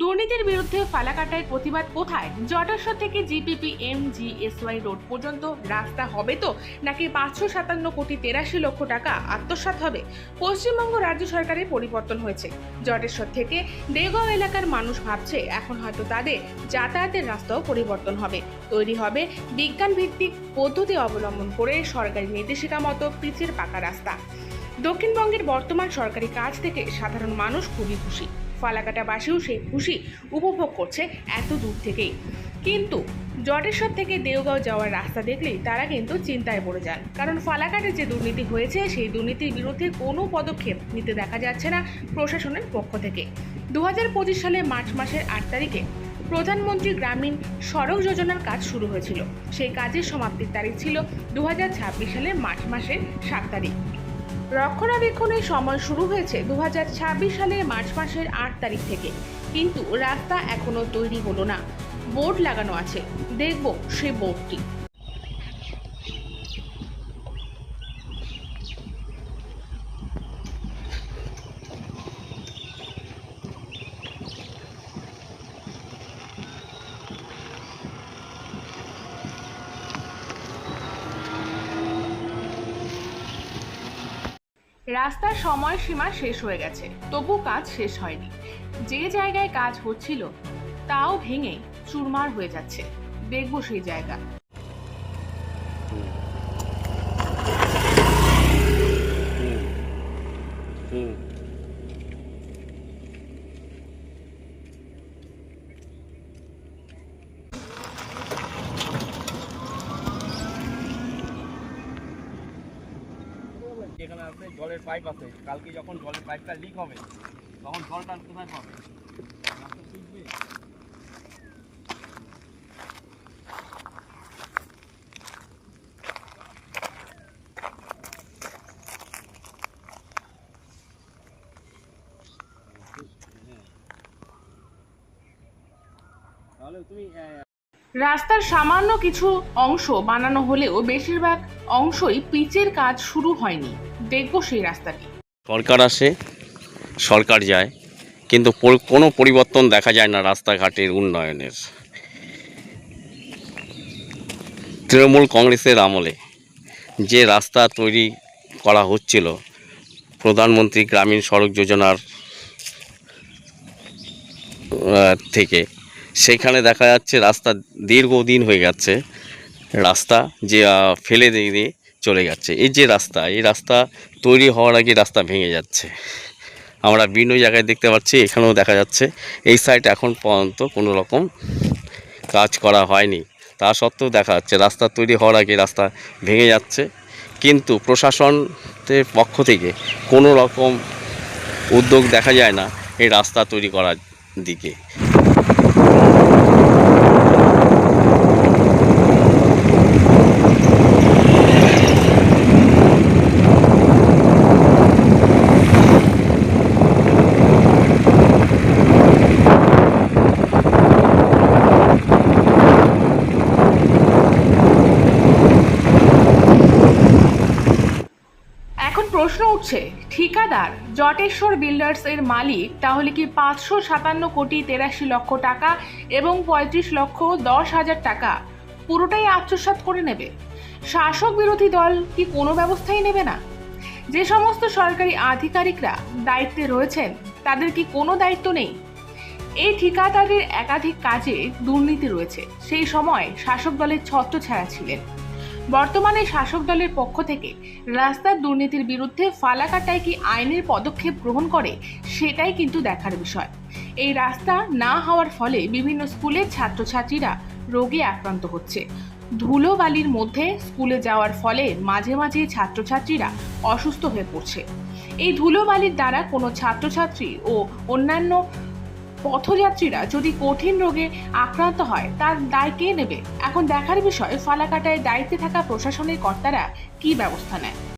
দুর্নীতির বিরুদ্ধে ফালাকাটায় প্রতিবাদ কোথায়? জটেশ্বর থেকে জিপিপি MGSY রোড পর্যন্ত রাস্তা হবে তো, নাকি 557 কোটি 83 লক্ষ টাকা আত্মসাৎ হবে? পশ্চিমবঙ্গ রাজ্য সরকারের পরিবর্তন হয়েছে। জটেশ্বর থেকে দেওগাঁও এলাকার মানুষ ভাবছে এখন হয়তো তাদের যাতায়াতের রাস্তাও পরিবর্তন হবে। তৈরি হবে বিজ্ঞান ভিত্তিক পদ্ধতি অবলম্বন করে সরকারি নির্দেশিকা মতো পিচের পাকা রাস্তা। দক্ষিণবঙ্গের বর্তমান সরকারি কাজ থেকে সাধারণ মানুষ খুবই খুশি। ফালাকাটাবাসীও সেই খুশি উপভোগ করছে এত দূর থেকেই। কিন্তু জটেশ্বর থেকে দেওগাঁও যাওয়ার রাস্তা দেখলেই তারা কিন্তু চিন্তায় পড়ে যান, কারণ ফালাকাটে যে দুর্নীতি হয়েছে সেই দুর্নীতির বিরুদ্ধে কোনো পদক্ষেপ নিতে দেখা যাচ্ছে না প্রশাসনের পক্ষ থেকে। 2025 সালে মার্চ মাসের 8 তারিখে প্রধানমন্ত্রী গ্রামীণ সড়ক যোজনার কাজ শুরু হয়েছিল। সেই কাজের সমাপ্তির তারিখ ছিল 2026 সালের মার্চ মাসের 7 তারিখ। রক্ষণাবেক্ষণের সময় শুরু হয়েছে 2026 সালের মার্চ মাসের 8 তারিখ থেকে, কিন্তু রাস্তা এখনো তৈরি হলো না। বোর্ড লাগানো আছে, দেখব সেই বোর্ডটি। রাস্তার সময়সীমা শেষ হয়ে গেছে, তবু কাজ শেষ হয়নি। যে জায়গায় কাজ হচ্ছিল তাও ভেঙে চুরমার হয়ে যাচ্ছে, দেখব সেই জায়গা। এখানে আছে জলের পাইপ আছে, কালকে যখন জলের পাইপটা লিক হবে তখন জলটা কোথায় পাবে? রাস্তা শুকবে। তাহলে তুমি রাস্তার সামান্য কিছু অংশ বানানো হলেও বেশিরভাগ অংশই পিচের কাজ শুরু হয়নি, দেখব সেই রাস্তাটি। সরকার আসে, সরকার যায়, কিন্তু কোনো পরিবর্তন দেখা যায় না রাস্তাঘাটের উন্নয়নের। তৃণমূল কংগ্রেসের আমলে যে রাস্তা তৈরি করা হচ্ছিল প্রধানমন্ত্রী গ্রামীণ সড়ক যোজনার থেকে, সেখানে দেখা যাচ্ছে রাস্তা দীর্ঘদিন হয়ে যাচ্ছে, রাস্তা যে ফেলে দিয়ে চলে যাচ্ছে। এই যে রাস্তা, এই রাস্তা তৈরি হওয়ার আগে রাস্তা ভেঙে যাচ্ছে। আমরা বিভিন্ন জায়গায় দেখতে পাচ্ছি, এখানেও দেখা যাচ্ছে। এই সাইড এখন পর্যন্ত কোনো রকম কাজ করা হয়নি, তা সত্ত্বেও দেখা যাচ্ছে রাস্তা তৈরি হওয়ার আগে রাস্তা ভেঙে যাচ্ছে। কিন্তু প্রশাসনের পক্ষ থেকে কোনো রকম উদ্যোগ দেখা যায় না এই রাস্তা তৈরি করার দিকে। প্রশ্ন উঠছে, ঠিকাদার জটেশ্বর বিল্ডার্স এর মালিক তাহলে কি 557 কোটি 83 লক্ষ টাকা এবং 35 লক্ষ 10,000 টাকা পুরোটাই আত্মসাৎ করে নেবে? শাসক বিরোধী দল কি কোনো ব্যবস্থাই নেবে না? যে সমস্ত সরকারি আধিকারিকরা দায়িত্বে রয়েছেন তাদের কি কোনো দায়িত্ব নেই? এই ঠিকাদারের একাধিক কাজে দুর্নীতি রয়েছে, সেই সময় শাসক দলের ছত্রছায়া ছিলেন। বর্তমানে শাসক দলের পক্ষ থেকে রাস্তার দুর্নীতির বিরুদ্ধে ফালাকাটায় কি আইনের পদক্ষেপ গ্রহণ করে, সেটাই কিন্তু দেখার বিষয়। এই রাস্তা না হওয়ার ফলে বিভিন্ন স্কুলের ছাত্রছাত্রীরা রোগে আক্রান্ত হচ্ছে। ধুলো বালির মধ্যে স্কুলে যাওয়ার ফলে মাঝে মাঝে ছাত্রছাত্রীরা অসুস্থ হয়ে পড়ছে। এই ধুলো বালির দ্বারা কোনো ছাত্রছাত্রী ও অন্যান্য পথযাত্রীরা যদি কঠিন রোগে আক্রান্ত হয় তার দায় কে নেবে? এখন দেখার বিষয় ফালাকাটায় দায়িত্বে থাকা প্রশাসনের কর্তারা কি ব্যবস্থা নেয়।